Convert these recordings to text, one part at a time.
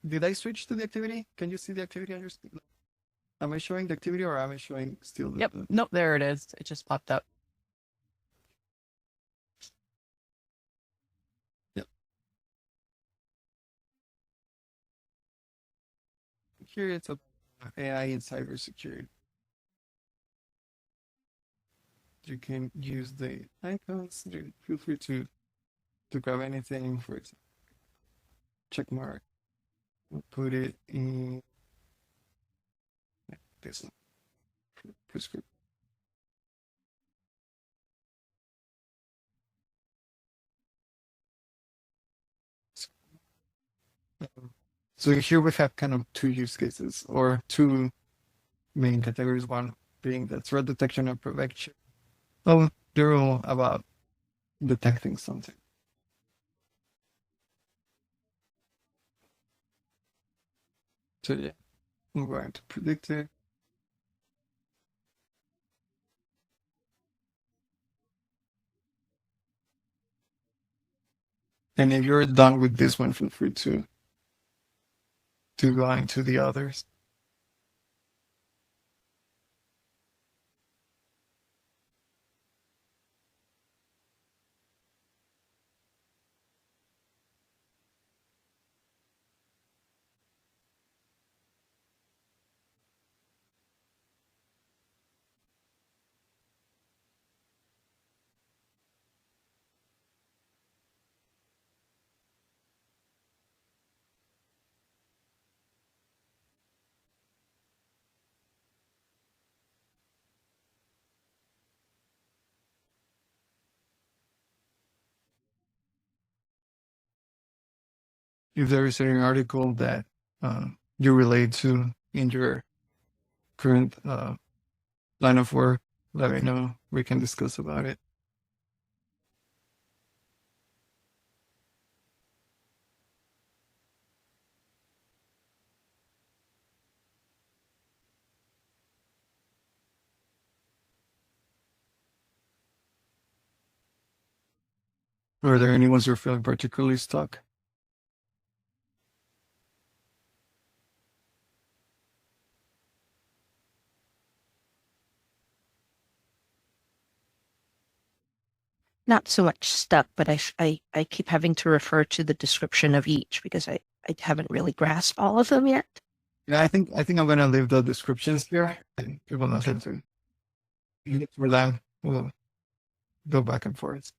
did I switch to the activity? Can you see the activity on your screen? Am I showing the activity or am I showing still Yep. Nope. There it is. It just popped up. Yep. Here it's about AI and cybersecurity. You can use the icons. Feel free to grab anything, for example, check mark. We'll put it in this one. Prescription. So here we have kind of two use cases or two main categories. One being the threat detection and prevention. Oh, they're all about detecting something. So yeah, I'm going to predict it. And if you're done with this one, feel free to go into the others. If there is an article that you relate to in your current line of work, let me know. We can discuss about it. Are there any ones you're feeling particularly stuck? Not so much stuck, but I keep having to refer to the description of each because I haven't really grasped all of them yet. Yeah, I think I'm gonna leave the descriptions here and people know how to for them. We'll go back and forth.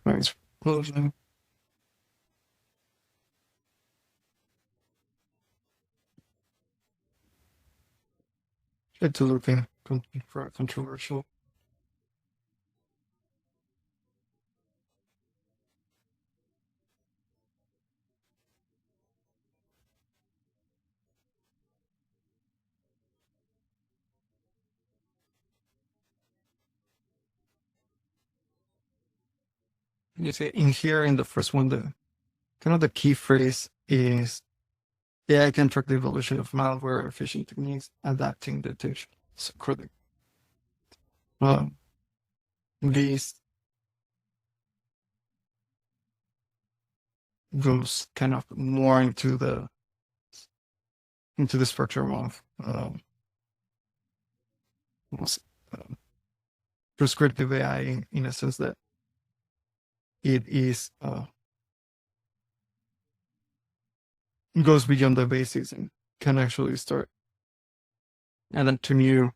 Nice. Closing. It's looking for controversial. You see in here in the first one, the kind of the key phrase is AI can track the evolution of malware, phishing techniques, adapting detection. So critical. These goes kind of more into the spectrum of prescriptive AI in a sense that it is goes beyond the basics and can actually start and then to new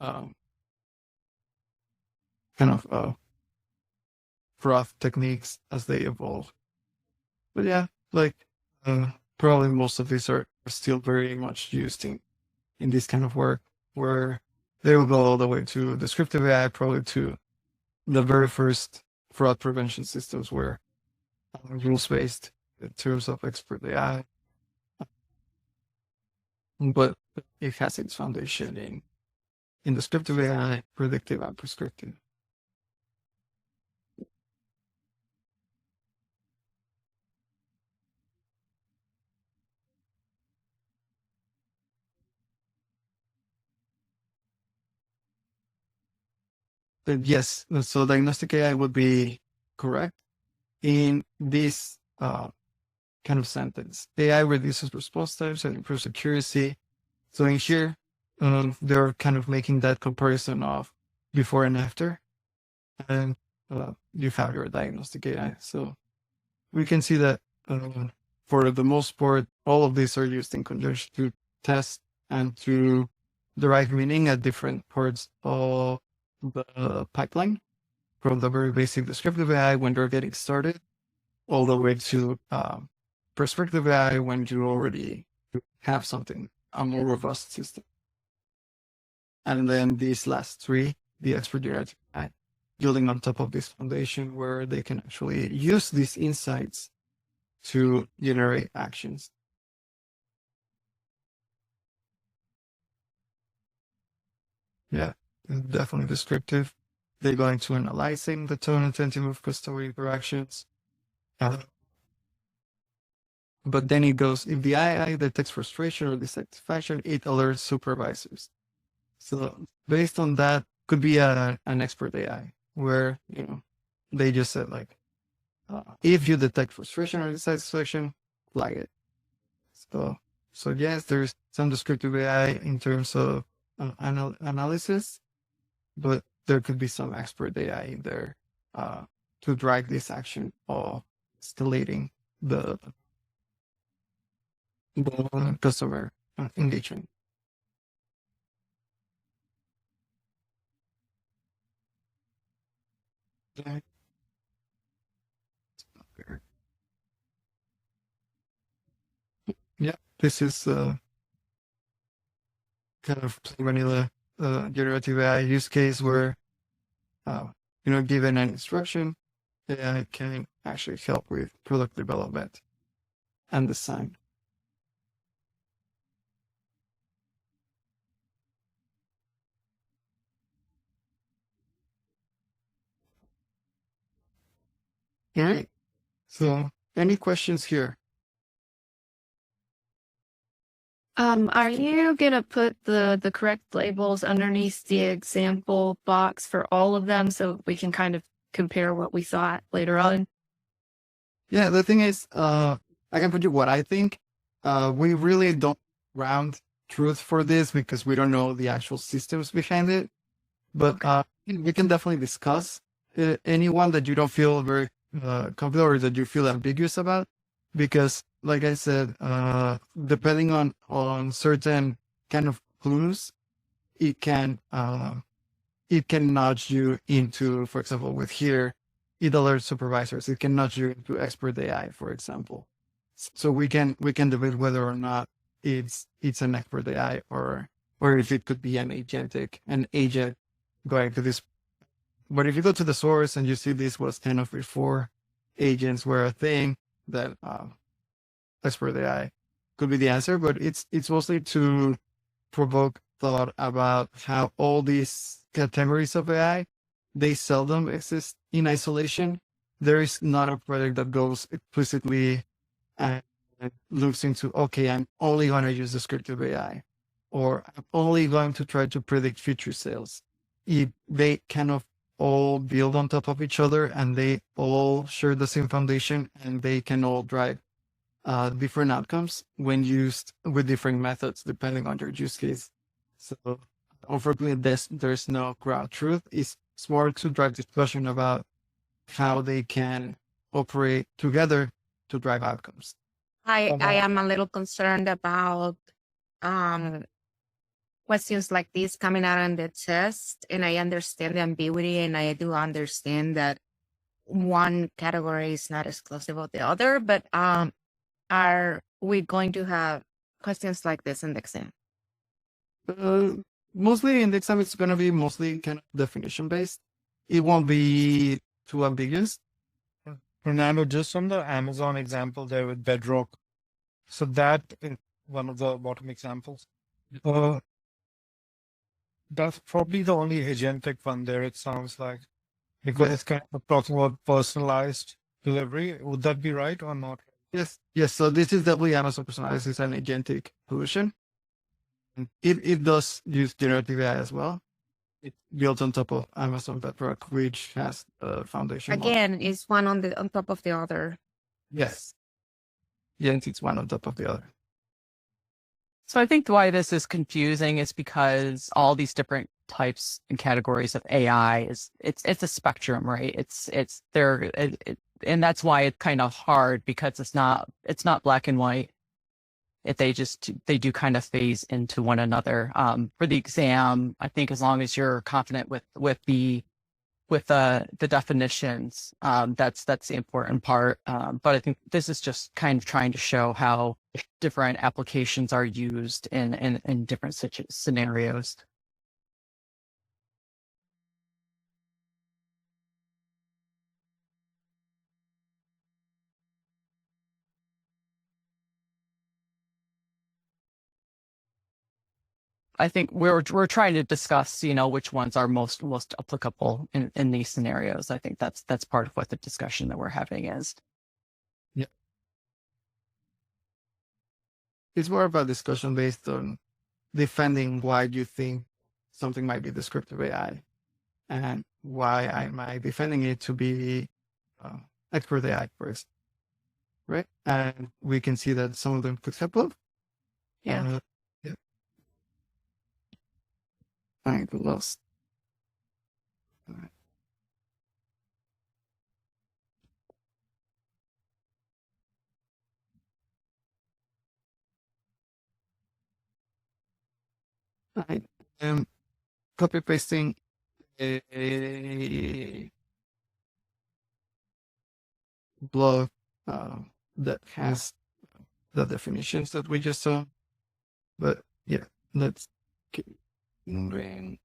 kind of fraud techniques as they evolve. But yeah, like probably most of these are still very much used in this kind of work where they will go all the way to descriptive AI, probably to the very first fraud prevention systems were rules based in terms of expert AI. but it has its foundation in descriptive AI, predictive, and prescriptive. But yes, so diagnostic AI would be correct in this kind of sentence. AI reduces response times and improves accuracy. So in here, they're kind of making that comparison of before and after, and you have your diagnostic AI. So we can see that for the most part, all of these are used in conjunction to test and to derive meaning at different parts of the pipeline, from the very basic descriptive AI when you're getting started, all the way to prescriptive AI when you already have something, a more robust system. And then these last three, the expert generative AI, building on top of this foundation where they can actually use these insights to generate actions. Yeah, definitely descriptive. They go into analyzing the tone and intensity of customer interactions. But then it goes, if the AI detects frustration or dissatisfaction, it alerts supervisors. So based on that, could be an expert AI where, they just said like, if you detect frustration or dissatisfaction, flag it. So yes, there's some descriptive AI in terms of analysis, but there could be some expert AI in there to drive this action of escalating the customer engagement. Okay. Yeah, this is kind of plain vanilla generative AI use case where, given an instruction, AI can actually help with product development and design. All right. So, any questions here? Are you gonna put the correct labels underneath the example box for all of them so we can kind of compare what we thought later on? Yeah, the thing is, I can put you what I think. We really don't ground truth for this because we don't know the actual systems behind it. But we can definitely discuss anyone that you don't feel very confident or that you feel ambiguous about, because, like I said, depending on certain kind of clues, it can nudge you into, for example, with here, it alerts supervisors. It can nudge you into expert AI, for example. So we can debate whether or not it's an expert AI or if it could be an agent going to this. But if you go to the source and you see this was kind of before agents were a thing, that expert AI could be the answer. But it's mostly to provoke thought about how all these categories of AI, they seldom exist in isolation. There is not a project that goes explicitly and looks into, okay, I'm only going to use descriptive AI, or I'm only going to try to predict future sales. They kind of all build on top of each other and they all share the same foundation and they can all drive different outcomes when used with different methods depending on your use case. So unfortunately, there's no ground truth. It's more to drive discussion about how they can operate together to drive outcomes. I am a little concerned about questions like these coming out on the test, and I understand the ambiguity, and I do understand that one category is not exclusive of the other, but are we going to have questions like this in the exam? Mostly in the exam, it's going to be mostly kind of definition based. It won't be too ambiguous. Fernando, just on the Amazon example there with Bedrock. So that one of the bottom examples. That's probably the only agentic one there, it sounds like, because it's kind of talking about personalized delivery. Would that be right or not? Yes. So this is definitely Amazon Personalized. It's an agentic solution. And it does use generative AI as well. It's built on top of Amazon Bedrock, which has a foundation model. Again, it's one on top of the other. Yes. Yes, it's one on top of the other. So I think why this is confusing is because all these different types and categories of AI it's a spectrum, right? It's there, and that's why it's kind of hard, because it's not black and white. They do kind of phase into one another. For the exam, I think as long as you're confident with the definitions, that's the important part. But I think this is just kind of trying to show how different applications are used in different scenarios. I think we're trying to discuss, which ones are most applicable in these scenarios. I think that's part of what the discussion that we're having is. Yeah. It's more of a discussion based on defending why you think something might be descriptive AI and why am I defending it to be expert AI first, right? And we can see that some of them could have both. Yeah. Yeah. I lost. All right. I am copy pasting a blog that has the definitions that we just saw. But yeah, let's keep moving.